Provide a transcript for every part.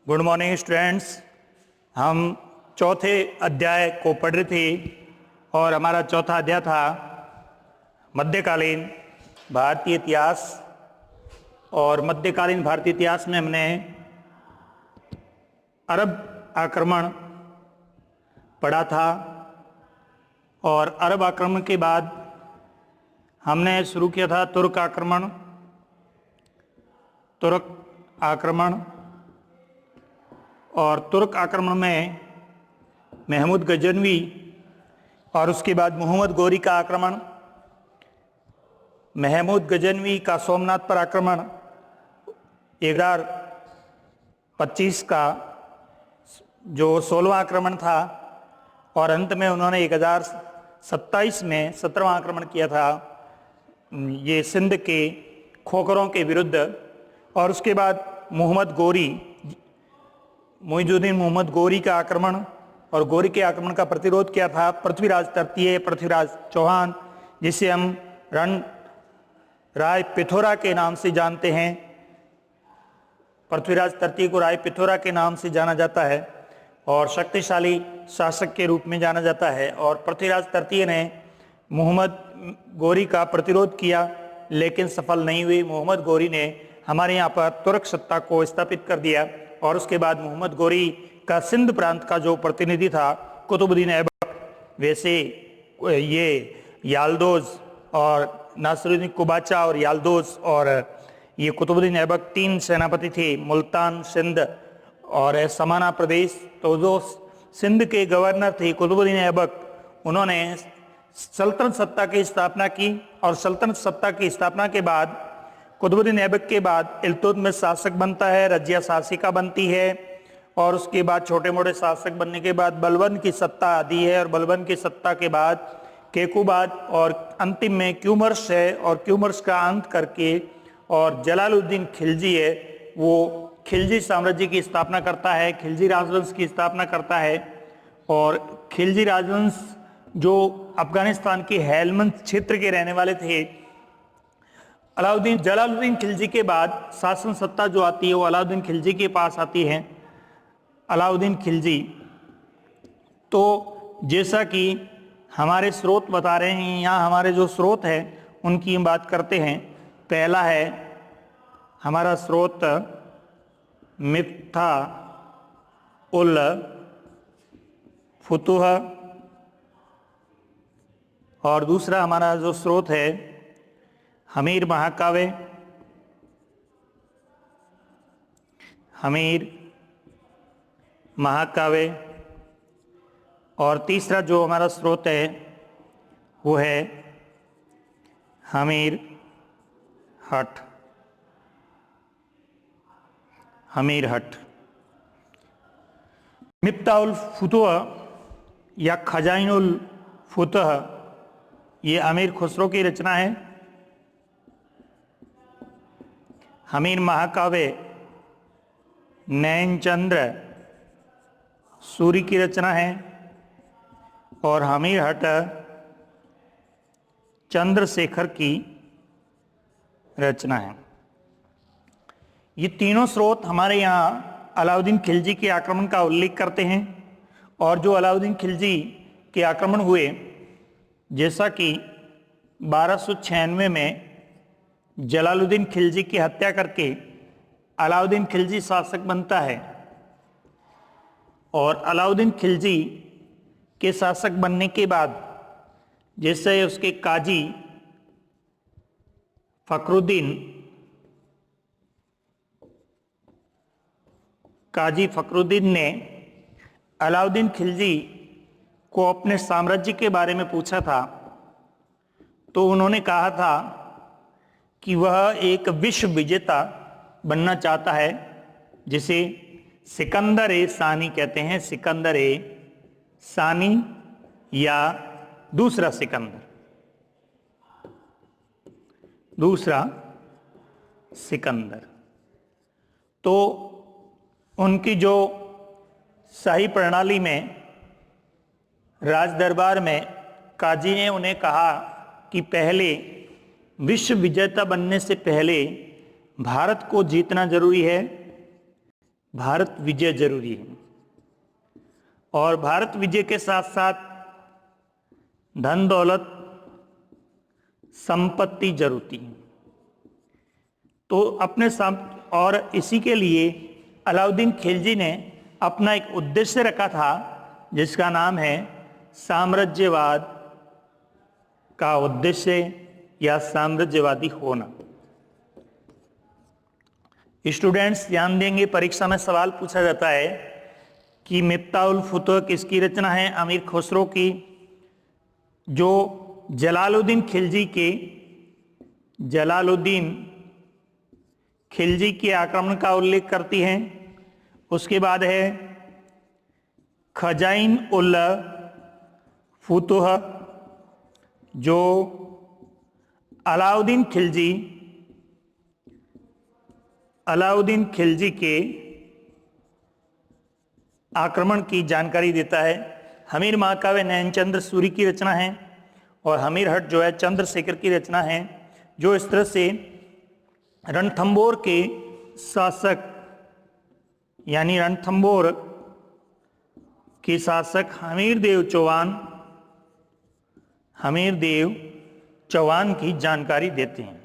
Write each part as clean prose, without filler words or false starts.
Good morning students. हम चौथे अध्याय को पढ़ रहे थे और हमारा चौथा अध्याय था मध्यकालीन भारतीय इतिहास। और मध्यकालीन भारतीय इतिहास में हमने अरब आक्रमण पढ़ा था और अरब आक्रमण के बाद हमने शुरू किया था तुर्क आक्रमण। और तुर्क आक्रमण में महमूद गजनवी और उसके बाद मोहम्मद गोरी का आक्रमण, महमूद गजनवी का सोमनाथ पर आक्रमण 1025 का जो 16वां आक्रमण था, और अंत में उन्होंने 1027 में 17वां आक्रमण किया था ये सिंध के खोखरों के विरुद्ध। और उसके बाद मुइजुद्दीन मोहम्मद गोरी का आक्रमण, और गोरी के आक्रमण का प्रतिरोध किया था पृथ्वीराज तृतीय, पृथ्वीराज चौहान, जिसे हम रण राय पिथौरा के नाम से जानते हैं। पृथ्वीराज तृतीय को राय पिथौरा के नाम से जाना जाता है और शक्तिशाली शासक के रूप में जाना जाता है। और पृथ्वीराज तृतीय ने मोहम्मद गोरी का प्रतिरोध किया लेकिन सफल नहीं हुई। मोहम्मद गोरी ने हमारे यहाँ पर तुर्क सत्ता को स्थापित कर दिया और उसके बाद मोहम्मद गोरी का सिंध प्रांत का जो प्रतिनिधि था कुतुबुद्दीन ऐबक, वैसे ये याल्दोज और नासिरुद्दीन कुबाचा और याल्दोज और ये कुतुबुद्दीन ऐबक तीन सेनापति थे, मुल्तान, सिंध और समाना प्रदेश। तो जो सिंध के गवर्नर थे कुतुबुद्दीन ऐबक, उन्होंने सल्तनत सत्ता की स्थापना की और सल्तनत सत्ता की स्थापना के बाद कुतुबुद्दीन ऐबक के बाद इल्तुतमिश शासक बनता है, रजिया शासिका बनती है, और उसके बाद छोटे मोटे शासक बनने के बाद बलबन की सत्ता आती है, और बलबन की सत्ता के बाद केकुबाद, और अंतिम में क्यूमर्स है, और क्यूमर्स का अंत करके और जलालुद्दीन खिलजी है, वो खिलजी साम्राज्य की स्थापना करता है, खिलजी राजवंश की स्थापना करता है। और खिलजी राजवंश जो अफगानिस्तान के हेलमंद क्षेत्र के रहने वाले थे, जलालुद्दीन खिलजी के बाद शासन सत्ता जो आती है वो अलाउद्दीन खिलजी के पास आती है, अलाउद्दीन खिलजी। तो जैसा कि हमारे स्रोत बता रहे हैं, यहाँ हमारे जो स्रोत हैं उनकी हम बात करते हैं। पहला है हमारा स्रोत मिफ्ता उल फुतूह, और दूसरा हमारा जो स्रोत है हमीर महाकाव्य, और तीसरा जो हमारा स्रोत है वो है हमीर हट। मिफ्ताहुल फुतूह या खजाइनुल फुतूह ये अमीर खुसरो की रचना है। हमीर महाकाव्य नैनचंद्र सूरी की रचना है, और हमीर हट चंद्रशेखर की रचना है। ये तीनों स्रोत हमारे यहाँ अलाउद्दीन खिलजी के आक्रमण का उल्लेख करते हैं। और जो अलाउद्दीन खिलजी के आक्रमण हुए, जैसा कि 1296 में जलालुद्दीन खिलजी की हत्या करके अलाउद्दीन खिलजी शासक बनता है, और अलाउद्दीन खिलजी के शासक बनने के बाद जैसे उसके काजी फखरुद्दीन ने अलाउद्दीन खिलजी को अपने साम्राज्य के बारे में पूछा था, तो उन्होंने कहा था कि वह एक विश्व विजेता बनना चाहता है, जिसे सिकंदर ए सानी कहते हैं, सिकंदर ए सानी या दूसरा सिकंदर। तो उनकी जो शाही प्रणाली में राज दरबार में काजी ने उन्हें कहा कि पहले विश्व विजेता बनने से पहले भारत को जीतना जरूरी है, भारत विजय जरूरी है, और भारत विजय के साथ साथ धन दौलत संपत्ति जरूरी है। तो अपने और इसी के लिए अलाउद्दीन खिलजी ने अपना एक उद्देश्य रखा था जिसका नाम है साम्राज्यवाद का उद्देश्य या साम्राज्यवादी होना। स्टूडेंट्स ध्यान देंगे, परीक्षा में सवाल पूछा जाता है कि मिफ्ताह उल फुतूह किसकी रचना है? अमीर खुसरो की, जो जलालुद्दीन खिलजी के आक्रमण का उल्लेख करती हैं। उसके बाद है खजाइन उल फुतूह, जो अलाउद्दीन खिलजी के आक्रमण की जानकारी देता है। हमीर महाकाव्य नैनचंद्र सूरी की रचना है, और हमीर हट जो है चंद्रशेखर की रचना है, जो इस तरह से रणथंबोर के शासक यानी रणथंबोर के शासक हमीर देव चौहान की जानकारी देते हैं।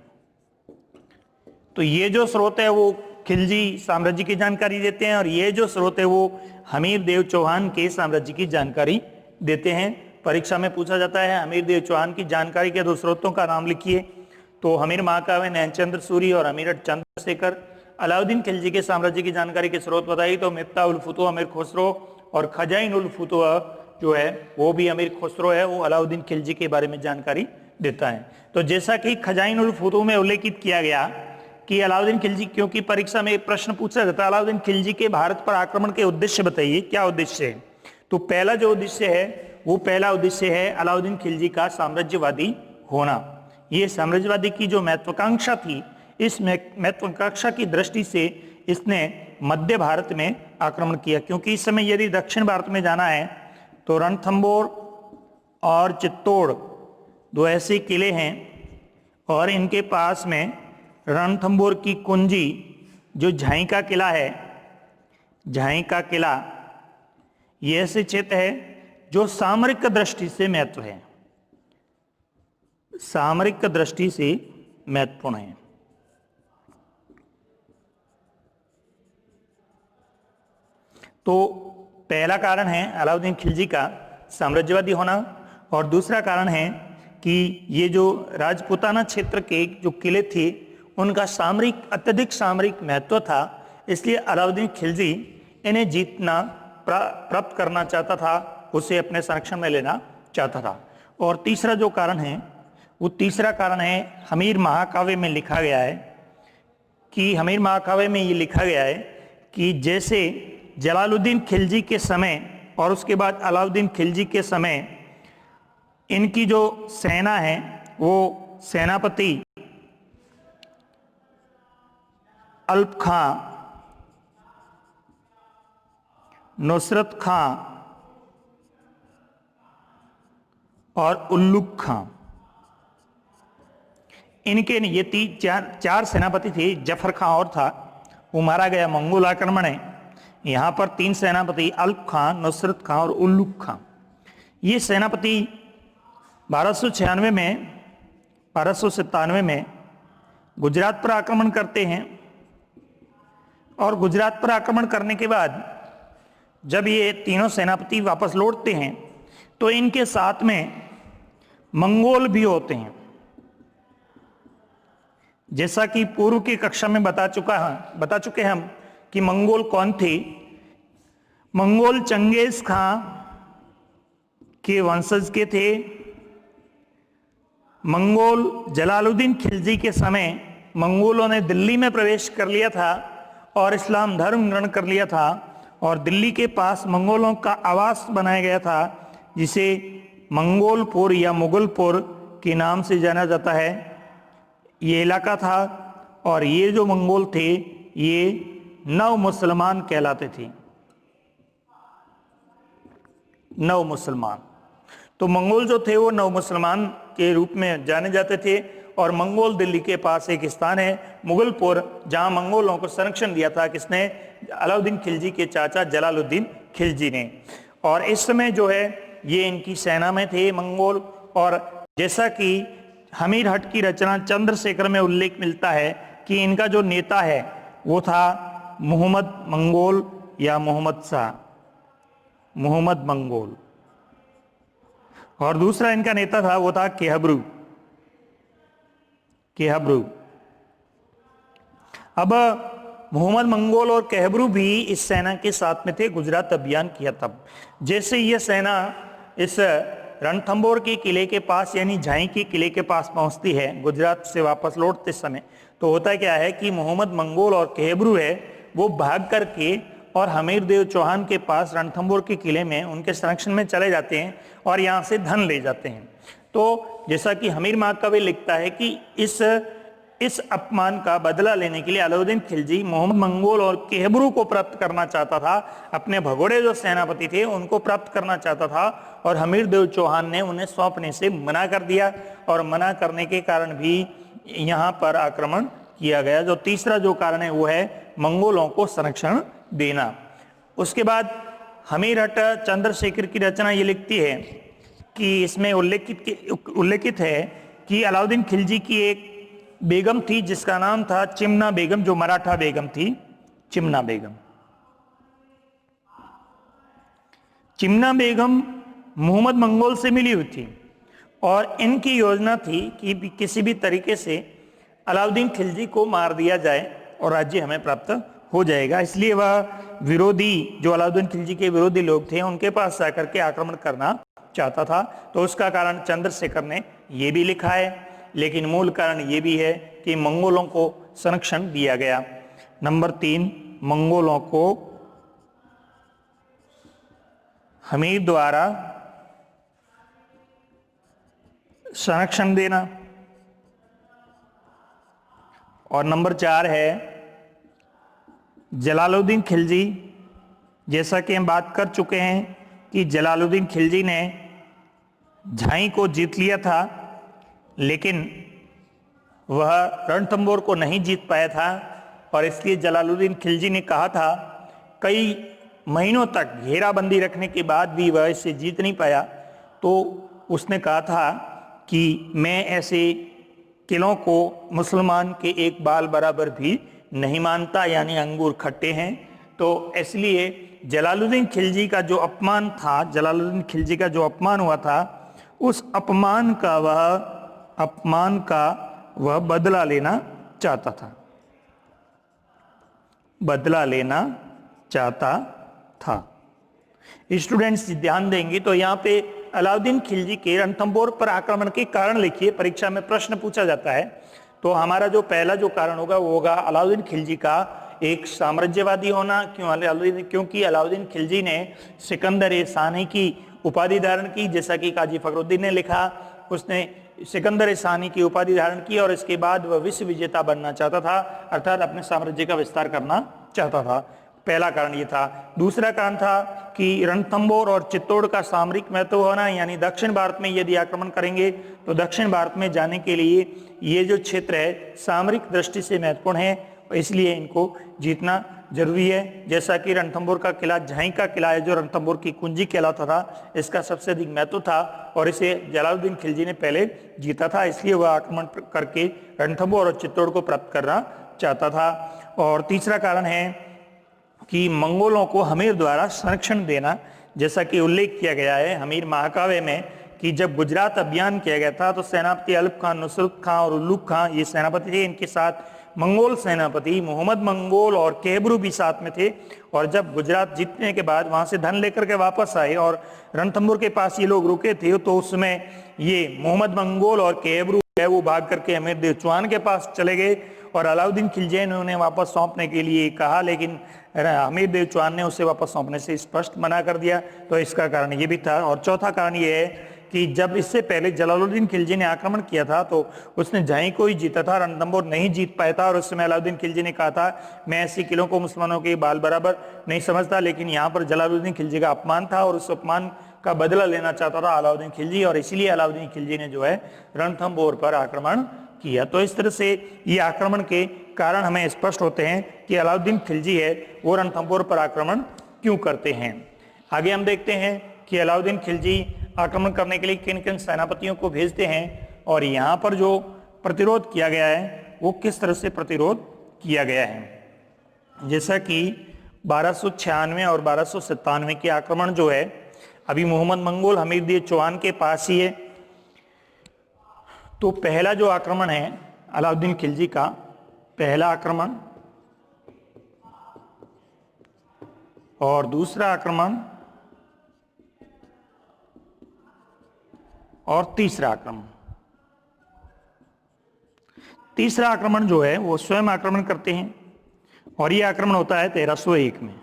तो ये जो स्रोत है वो खिलजी साम्राज्य की जानकारी देते हैं, और ये जो स्रोत है वो हमीर देव चौहान के साम्राज्य की जानकारी देते हैं। परीक्षा में पूछा जाता है हमीर देव चौहान की जानकारी के दो स्रोतों का नाम लिखिए, तो हमीर महाकाव्य नैनचंद्र सूरी और हमीर चंद्रशेखर। अलाउद्दीन खिलजी के साम्राज्य की जानकारी के स्रोत बताइए, तो मिफ्ताह उल फुतूह अमीर खुसरो, और खजाइन उल फुतूह जो है वो भी अमीर खुसरो है, वो अलाउद्दीन खिलजी के बारे में जानकारी देता है। तो जैसा कि खजाइन उल फुतूह में उल्लेखित किया गया कि अलाउद्दीन खिलजी, क्योंकि परीक्षा में एक प्रश्न पूछा जाता है अलाउद्दीन खिलजी के भारत पर आक्रमण के उद्देश्य बताइए, क्या उद्देश्य है? तो पहला जो उद्देश्य है वो पहला उद्देश्य है अलाउद्दीन खिलजी का साम्राज्यवादी होना। ये साम्राज्यवादी की जो महत्वाकांक्षा थी, इस महत्वाकांक्षा की दृष्टि से इसने मध्य भारत में आक्रमण किया, क्योंकि इस समय यदि दक्षिण भारत में जाना है तो रणथंबोर और चित्तौड़ दो ऐसे किले हैं, और इनके पास में रणथंबोर की कुंजी जो झाई का किला है, झाई का किला, ये ऐसे क्षेत्र है जो सामरिक दृष्टि से महत्व है, सामरिक दृष्टि से महत्वपूर्ण है। तो पहला कारण है अलाउद्दीन खिलजी का साम्राज्यवादी होना, और दूसरा कारण है कि ये जो राजपूताना क्षेत्र के जो किले थे उनका अत्यधिक सामरिक महत्व था, इसलिए अलाउद्दीन खिलजी इन्हें जीतना प्राप्त करना चाहता था, उसे अपने संरक्षण में लेना चाहता था। और तीसरा जो कारण है वो तीसरा कारण है हमीर महाकाव्य में लिखा गया है कि हमीर महाकाव्य में ये लिखा गया है कि जैसे जलालुद्दीन खिलजी के समय और उसके बाद अलाउद्दीन खिलजी के समय इनकी जो सेना है वो सेनापति अल्प खां, नुसरत खां और उल्लुग खां, इनके ये चार सेनापति थे। जफर खां और था, वो मारा गया मंगोल आक्रमण है। यहाँ पर 3 सेनापति अल्प खां, नुसरत खां और उल्लुग खां, ये सेनापति 1297 में गुजरात पर आक्रमण करते हैं, और गुजरात पर आक्रमण करने के बाद जब ये तीनों सेनापति वापस लौटते हैं तो इनके साथ में मंगोल भी होते हैं। जैसा कि पूर्व की कक्षा में बता चुके हम कि मंगोल कौन थे। मंगोल चंगेज खां के वंशज के थे। मंगोल जलालुद्दीन खिलजी के समय मंगोलों ने दिल्ली में प्रवेश कर लिया था और इस्लाम धर्म ग्रहण कर लिया था, और दिल्ली के पास मंगोलों का आवास बनाया गया था जिसे मंगोलपुर या मुगलपुर के नाम से जाना जाता है। ये इलाका था, और ये जो मंगोल थे ये नव मुसलमान कहलाते थे, नव मुसलमान। तो मंगोल जो थे वो नव मुसलमान के रूप में जाने जाते थे, और मंगोल दिल्ली के पास एक स्थान है मुगलपुर, जहां मंगोलों को संरक्षण दिया था किसने? अलाउद्दीन खिलजी के चाचा जलालुद्दीन खिलजी ने। और इस समय जो है ये इनकी सेना में थे मंगोल। और जैसा कि हमीर हट की रचना चंद्रशेखर में उल्लेख मिलता है कि इनका जो नेता है वो था मोहम्मद मंगोल या मोहम्मद शाह, मोहम्मद मंगोल। और दूसरा इनका नेता था वो था केहब्रू, केहब्रू। अब मोहम्मद मंगोल और केहब्रू भी इस सेना के साथ में थे, गुजरात अभियान किया तब। जैसे ये सेना इस रणथंभौर के किले के पास यानी झांई के किले के पास पहुंचती है गुजरात से वापस लौटते समय, तो होता क्या है कि मोहम्मद मंगोल और केहब्रू है वो भाग करके और हमीरदेव चौहान के पास रणथंभौर के किले में उनके संरक्षण में चले जाते हैं और यहाँ से धन ले जाते हैं। तो जैसा कि हमीर महाकाव्य लिखता है कि इस अपमान का बदला लेने के लिए अलाउद्दीन खिलजी मोहम्मद मंगोल और केहब्रू को प्राप्त करना चाहता था, अपने भगोड़े जो सेनापति थे उनको प्राप्त करना चाहता था, और हमीरदेव चौहान ने उन्हें सौंपने से मना कर दिया। और मना करने के कारण भी यहाँ पर आक्रमण किया गया। जो तीसरा जो कारण है वो है मंगोलों को संरक्षण देना। उसके बाद हमीरहट चंद्रशेखर की रचना ये लिखती है कि इसमें उल्लेखित है कि अलाउद्दीन खिलजी की एक बेगम थी जिसका नाम था चिमना बेगम, जो मराठा बेगम थी, चिमना बेगम। चिमना बेगम मोहम्मद मंगोल से मिली हुई थी और इनकी योजना थी कि किसी भी तरीके से अलाउद्दीन खिलजी को मार दिया जाए और राज्य हमें प्राप्त हो जाएगा। इसलिए वह विरोधी, जो अलाउद्दीन खिलजी के विरोधी लोग थे, उनके पास जाकर के आक्रमण करना चाहता था। तो उसका कारण चंद्रशेखर ने ये भी लिखा है, लेकिन मूल कारण ये भी है कि मंगोलों को संरक्षण दिया गया। नंबर 3, मंगोलों को हमीर द्वारा संरक्षण देना। और नंबर 4 है जलालुद्दीन खिलजी। जैसा कि हम बात कर चुके हैं कि जलालुद्दीन खिलजी ने झांई को जीत लिया था, लेकिन वह रणथंभौर को नहीं जीत पाया था, और इसलिए जलालुद्दीन खिलजी ने कहा था, कई महीनों तक घेराबंदी रखने के बाद भी वह इसे जीत नहीं पाया, तो उसने कहा था कि मैं ऐसे किलों को मुसलमान के एक बाल बराबर भी नहीं मानता, यानी अंगूर खट्टे हैं। तो इसलिए जलालुद्दीन खिलजी का जो अपमान था, जलालुद्दीन खिलजी का जो अपमान हुआ था, उस अपमान का वह बदला लेना चाहता था, बदला लेना चाहता था। स्टूडेंट्स ध्यान देंगे तो यहाँ पे अलाउद्दीन खिलजी के रणथंभौर पर आक्रमण के कारण लिखिए, परीक्षा में प्रश्न पूछा जाता है। तो हमारा जो पहला जो कारण होगा वो होगा अलाउद्दीन खिलजी का एक साम्राज्यवादी होना। क्योंकि अलाउद्दीन खिलजी ने सिकंदर-ए-शाही की उपाधि धारण की, जैसा कि काजी फखरुद्दीन ने लिखा। उसने सिकंदर-ए-शाही की उपाधि धारण की और इसके बाद वह विश्व विजेता बनना चाहता था, अर्थात अपने साम्राज्य का विस्तार करना चाहता था। पहला कारण ये था। दूसरा कारण था कि रणथंभौर और चित्तौड़ का सामरिक महत्व होना, यानी दक्षिण भारत में यदि आक्रमण करेंगे तो दक्षिण भारत में जाने के लिए ये जो क्षेत्र है सामरिक दृष्टि से महत्वपूर्ण है, इसलिए इनको जीतना जरूरी है। जैसा कि रणथंभौर का किला, झांई का किला है जो रणथंभौर की कुंजी कहलाता था, इसका सबसे अधिक महत्व था और इसे जलालुद्दीन खिलजी ने पहले जीता था, इसलिए वह आक्रमण करके रणथंभौर और चित्तौड़ को प्राप्त करना चाहता था। और तीसरा कारण है कि मंगोलों को हमीर द्वारा संरक्षण देना। जैसा कि उल्लेख किया गया है हमीर महाकाव्य में कि जब गुजरात अभियान किया गया था तो सेनापति अल्प खान, नुसरत खां और उल्लुग खां ये सेनापति थे। इनके साथ मंगोल सेनापति मोहम्मद मंगोल और केहब्रू भी साथ में थे। और जब गुजरात जीतने के बाद वहां से धन लेकर के वापस आए और रणथंभौर के पास ये लोग रुके थे, तो उसमें ये मोहम्मद मंगोल और केहब्रू है वो भाग करके हमीरदेव चौहान के पास चले गए और अलाउद्दीन खिलजी ने उन्हें वापस सौंपने के लिए कहा, लेकिन हमीरदेव चौहान ने उसे वापस सौंपने से स्पष्ट मना कर दिया। तो इसका कारण ये भी था। और चौथा कारण ये है कि जब इससे पहले जलालुद्दीन खिलजी ने आक्रमण किया था तो उसने झांई को ही जीता था, रणथंभौर नहीं जीत पाया था। और उस समय अलाउद्दीन खिलजी ने कहा था मैं ऐसे किलों को मुसलमानों के बाल बराबर नहीं समझता, लेकिन यहाँ पर जलालुद्दीन खिलजी का अपमान था और उस अपमान का बदला लेना चाहता था अलाउद्दीन खिलजी, और इसीलिए अलाउद्दीन खिलजी ने जो है रणथंभौर पर आक्रमण किया। तो इस तरह से ये आक्रमण के कारण हमें स्पष्ट होते हैं कि अलाउद्दीन खिलजी है वो रणथंभौर पर आक्रमण क्यों करते हैं। आगे हम देखते हैं कि अलाउद्दीन खिलजी आक्रमण करने के लिए किन किन सेनापतियों को भेजते हैं और यहाँ पर जो प्रतिरोध किया गया है वो किस तरह से प्रतिरोध किया गया है। जैसा कि 1296 और 1297 के आक्रमण जो है अभी मोहम्मद मंगोल हमीरदीन चौहान के पास ही है। तो पहला जो आक्रमण है अलाउद्दीन खिलजी का, पहला आक्रमण और दूसरा आक्रमण और तीसरा आक्रमण। तीसरा आक्रमण जो है वो स्वयं आक्रमण करते हैं और ये आक्रमण होता है 1301 में,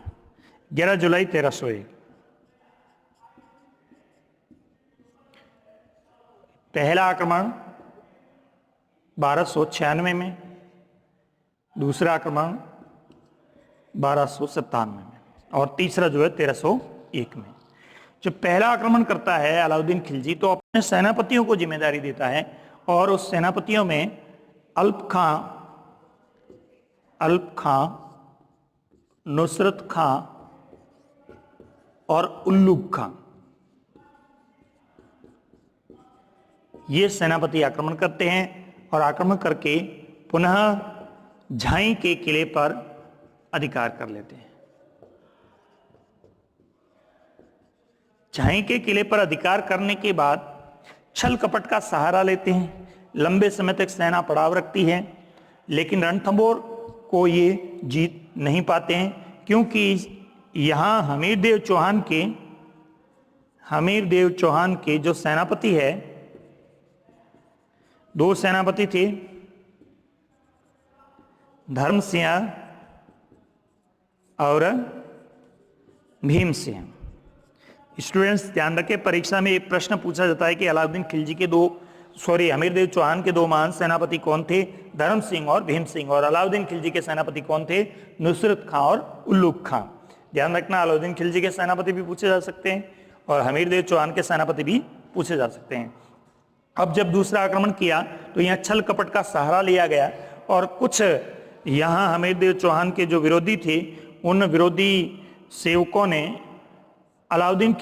11 जुलाई 1301। पहला आक्रमण 1296 में, दूसरा आक्रमण 1297 में और तीसरा जो है 1301 में। जब पहला आक्रमण करता है अलाउद्दीन खिलजी तो अपने सेनापतियों को जिम्मेदारी देता है और उस सेनापतियों में अल्प खां, नुसरत खां और उल्लुग खां, ये सेनापति आक्रमण करते हैं और आक्रमण करके पुनः झाई के किले पर अधिकार कर लेते हैं। झाई के किले पर अधिकार करने के बाद छल कपट का सहारा लेते हैं। लंबे समय तक सेना पड़ाव रखती है लेकिन रणथंभौर को ये जीत नहीं पाते हैं क्योंकि यहाँ हमीरदेव चौहान के जो सेनापति है, दो सेनापति थे, धर्म सिंह और भीम सिंह। स्टूडेंट्स ध्यान रखें, परीक्षा में एक प्रश्न पूछा जाता है कि अलाउद्दीन खिलजी के हमीरदेव चौहान के दो महान सेनापति कौन थे, धर्म सिंह और भीम सिंह, और अलाउद्दीन खिलजी के सेनापति कौन थे, नुसरत खां और उल्लुग खां। ध्यान रखना, अलाउद्दीन खिलजी के सेनापति भी पूछे जा सकते हैं और हमीरदेव चौहान के सेनापति भी पूछे जा सकते हैं। अब जब दूसरा आक्रमण किया तो यहाँ छल कपट का सहारा लिया गया और कुछ यहाँ हमीरदेव चौहान के जो विरोधी थे उन विरोधी सेवकों ने अलाउद्दीन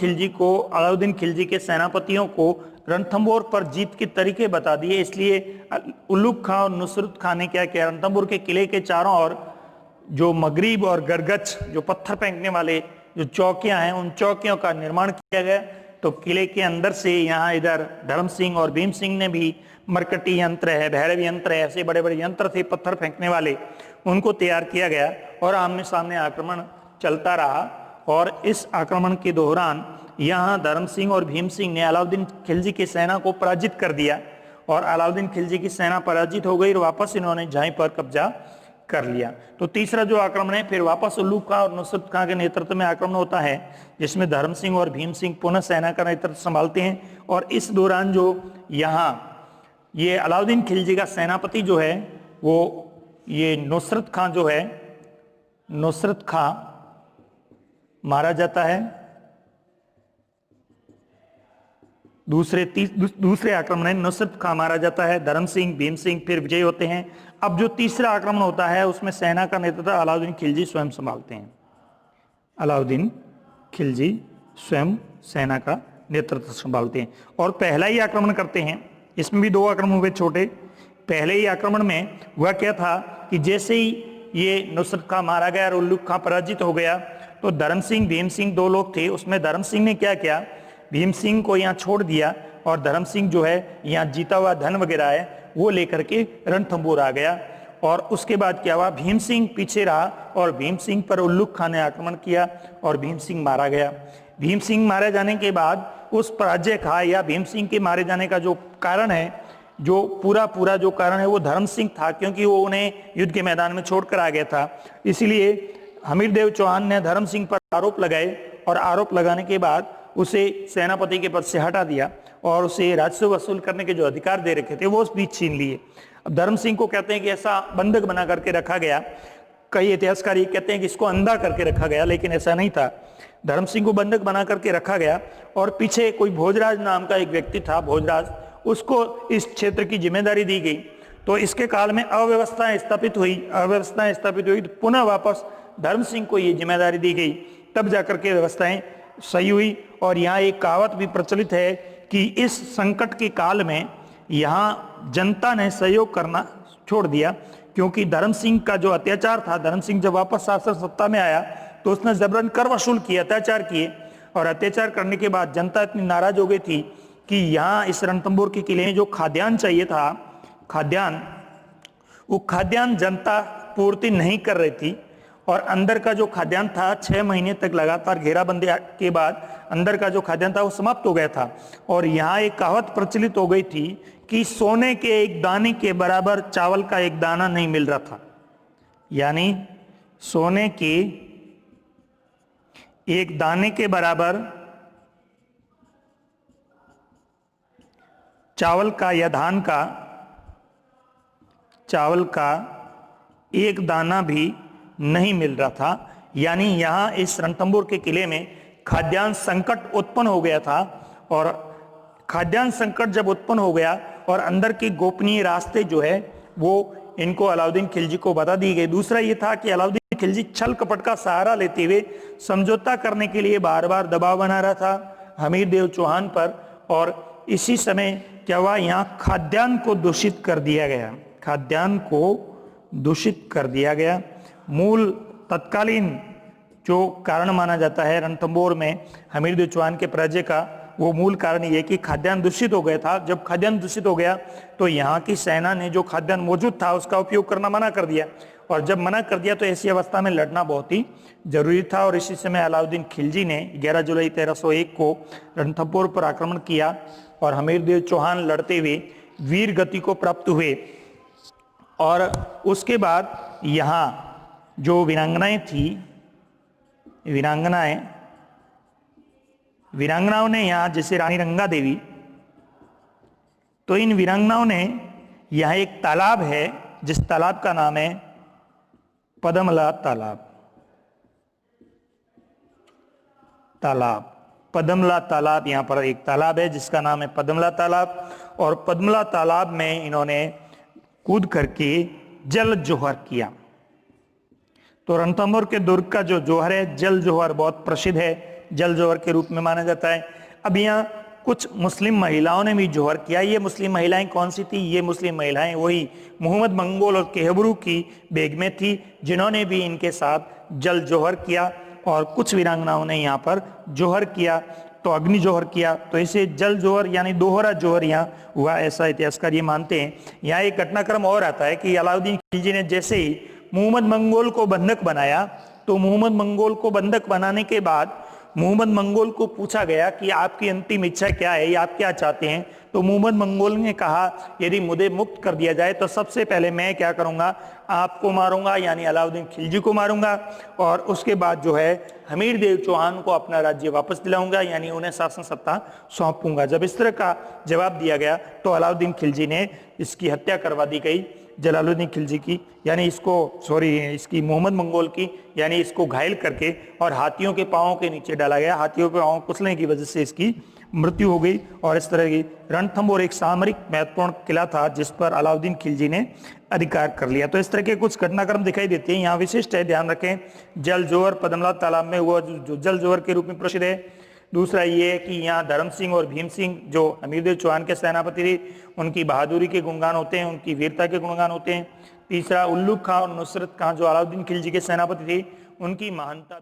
खिलजी के सेनापतियों को रणथंभौर पर जीत के तरीके बता दिए। इसलिए उल्लुग खां और नुसरत खां ने क्या किया, रणथंभौर के किले के चारों ओर जो मगरीब और गरगच जो पत्थर फेंकने वाले जो चौकियां हैं उन चौकियों का निर्माण किया गया। तो किले के अंदर से यहाँ इधर धर्म सिंह और भीम सिंह ने भी मरकटी यंत्र है, भैरव यंत्र है, ऐसे बड़े बड़े यंत्र थे पत्थर फेंकने वाले, उनको तैयार किया गया और आमने सामने आक्रमण चलता रहा। और इस आक्रमण के दौरान यहाँ धर्म सिंह और भीम सिंह ने अलाउद्दीन खिलजी की सेना को पराजित कर दिया और अलाउद्दीन खिलजी की सेना पराजित हो गई और वापस इन्होंने झाई पर कब्जा कर लिया। तो तीसरा जो आक्रमण है फिर वापस उल्लुग खां और नुसरत खां के नेतृत्व में आक्रमण होता है जिसमें धर्म सिंह और भीम सिंह पुनः सेना का नेतृत्व संभालते हैं। और इस दौरान जो यहाँ ये अलाउद्दीन खिलजी का सेनापति जो है वो ये नुसरत खां जो है, नुसरत खां मारा जाता है। दूसरे आक्रमण में नुसरत खां मारा जाता है, धर्म सिंह भीम सिंह फिर विजयी होते हैं। अब जो तीसरा आक्रमण होता है उसमें सेना का नेतृत्व अलाउद्दीन खिलजी स्वयं संभालते हैं। अलाउद्दीन खिलजी स्वयं सेना का नेतृत्व संभालते हैं और पहला ही आक्रमण करते हैं। इसमें भी दो आक्रमण हुए छोटे। पहले ही आक्रमण में हुआ क्या था कि जैसे ही ये नुसरत खां मारा गया और उल्लुग खां पराजित हो गया तो धर्म सिंह भीम सिंह दो लोग थे, उसमें धर्म सिंह ने क्या किया, भीम सिंह को यहाँ छोड़ दिया और धर्म सिंह जो है यहाँ जीता हुआ धन वगैरह है वो लेकर के रणथंभौर आ गया। और उसके बाद क्या हुआ, भीम सिंह पीछे रहा और भीम सिंह पर उल्लुग खां ने आक्रमण किया और भीम सिंह मारा गया। भीम सिंह मारे जाने के बाद उस पराजय का या भीम सिंह के मारे जाने का जो कारण है, जो पूरा जो कारण है वो धर्म सिंह था क्योंकि वो उन्हें युद्ध के मैदान में छोड़कर आ गया था। इसीलिए हमीरदेव चौहान ने धर्म सिंह पर आरोप लगाए और आरोप लगाने के बाद उसे सेनापति के पद से हटा दिया और उसे राजस्व वसूल करने के जो अधिकार दे रखे थे वो उस बीच छीन लिए। अब धर्म सिंह को कहते हैं कि ऐसा बंधक बना करके रखा गया। कई इतिहासकार ये कहते हैं कि इसको अंधा करके रखा गया, लेकिन ऐसा नहीं था। धर्म सिंह को बंधक बना करके रखा गया और पीछे कोई भोजराज नाम का एक व्यक्ति था, भोजराज, उसको इस क्षेत्र की जिम्मेदारी दी गई। तो इसके काल में अव्यवस्थाएं स्थापित हुई तो पुनः वापस धर्म सिंह को ये जिम्मेदारी दी गई, तब जाकर के व्यवस्थाएं सही हुई। और यहाँ एक कहावत भी प्रचलित है कि इस संकट के काल में यहाँ जनता ने सहयोग करना छोड़ दिया, क्योंकि धर्म सिंह का जो अत्याचार था, धर्म सिंह जब वापस शासन सत्ता में आया तो उसने जबरन कर वसूल किए, अत्याचार किए, और अत्याचार करने के बाद जनता इतनी नाराज हो गई थी कि यहाँ इस रणथंभौर के किले में जो खाद्यान्न चाहिए था, वो खाद्यान्न जनता पूर्ति नहीं कर रही थी, और अंदर का जो खाद्यान्न था 6 महीने तक लगातार घेराबंदी के बाद अंदर का जो खाद्यान्न था वो समाप्त हो गया था। और यहाँ एक कहावत प्रचलित हो गई थी कि सोने के एक दाने के बराबर चावल का एक दाना नहीं मिल रहा था, यानी सोने के एक दाने के बराबर चावल का या धान का, चावल का एक दाना भी नहीं मिल रहा था। यानी यहाँ इस रणथंभौर के किले में खाद्यान्न संकट उत्पन्न हो गया था, और खाद्यान्न संकट जब उत्पन्न हो गया और अंदर के गोपनीय रास्ते जो है वो इनको अलाउद्दीन खिलजी को बता दी गई। दूसरा ये था कि अलाउद्दीन खिलजी छल कपट का सहारा लेते हुए समझौता करने के लिए बार बार दबाव बना रहा था हमीर देव चौहान पर, और इसी समय क्या हुआ, यहाँ खाद्यान्न को दूषित कर दिया गया, खाद्यान्न को दूषित कर दिया गया। मूल तत्कालीन जो कारण माना जाता है रणथंभौर में हमीर देव चौहान के पराजय का, वो मूल कारण ये कि खाद्यान्न दूषित हो गया था। जब खाद्यान्न दूषित हो गया तो यहाँ की सेना ने जो खाद्यान्न मौजूद था उसका उपयोग करना मना कर दिया, और जब मना कर दिया तो ऐसी अवस्था में लड़ना बहुत ही जरूरी था। और इसी समय अलाउद्दीन खिलजी ने 11 जुलाई 1301 को रणथंभौर पर आक्रमण किया, और हमीर देव चौहान लड़ते हुए वीर गति को प्राप्त हुए। और उसके बाद यहाँ जो वीरांगनाएं थी, वीरांगनाओं ने यहाँ, जैसे रानी रंगा देवी, तो इन वीरांगनाओं ने यहाँ एक तालाब है जिस तालाब का नाम है पद्मला पद्मला तालाब। यहाँ पर एक तालाब है जिसका नाम है पद्मला तालाब, और पद्मला तालाब में इन्होंने कूद करके जल जोहर किया। तो रणथंभौर के दुर्ग का जो जोहर है, जल जोहर, बहुत प्रसिद्ध है, जल जोहर के रूप में माना जाता है। अब यहाँ कुछ मुस्लिम महिलाओं ने भी जोहर किया। ये मुस्लिम महिलाएं कौन सी थी? ये मुस्लिम महिलाएं वही मोहम्मद मंगोल और केहबरू की बेगमें थी, जिन्होंने भी इनके साथ जल जोहर किया, और कुछ वीरांगनाओं ने यहाँ पर जोहर किया, तो अग्नि जोहर किया। तो इसे जल जोहर यानी दोहरा जोहर यहाँ हुआ, ऐसा इतिहासकार ये मानते हैं। यहाँ एक घटनाक्रम और आता है कि अलाउद्दीन खिलजी ने जैसे ही मोहम्मद मंगोल को बंधक बनाया, तो मोहम्मद मंगोल को बंधक बनाने के बाद मोहम्मद मंगोल को पूछा गया कि आपकी अंतिम इच्छा क्या है, या आप क्या चाहते हैं? तो मोहम्मद मंगोल ने कहा, यदि मुझे मुक्त कर दिया जाए तो सबसे पहले मैं क्या करूंगा, आपको मारूंगा, यानी अलाउद्दीन खिलजी को मारूंगा, और उसके बाद जो है हमीर देव चौहान को अपना राज्य वापस दिलाऊंगा, यानी उन्हें शासन सत्ता सौंपूंगा। जब इस तरह का जवाब दिया गया तो अलाउद्दीन खिलजी ने इसकी हत्या करवा दी गई, जलालुद्दीन खिलजी की, यानी इसकी मोहम्मद मंगोल की, यानी इसको घायल करके और हाथियों के पांवों के नीचे डाला गया। हाथियों के पांव कुचलने की वजह से इसकी मृत्यु हो गई। और इस तरह की रणथंभौर एक सामरिक महत्वपूर्ण किला था जिस पर अलाउद्दीन खिलजी ने अधिकार कर लिया। तो इस तरह के कुछ घटनाक्रम दिखाई देते हैं। यहाँ विशिष्ट है, ध्यान रखें, जल जोहर पद्मला तालाब में हुआ, जो जल जोहर के रूप में प्रसिद्ध है। दूसरा ये है कि यहाँ धर्म सिंह और भीम सिंह जो हमीर देव चौहान के सेनापति थे, उनकी बहादुरी के गुणगान होते हैं, उनकी वीरता के गुणगान होते हैं। तीसरा उल्लू खां और नुसरत खां जो अलाउद्दीन खिलजी के सेनापति थे, उनकी महानता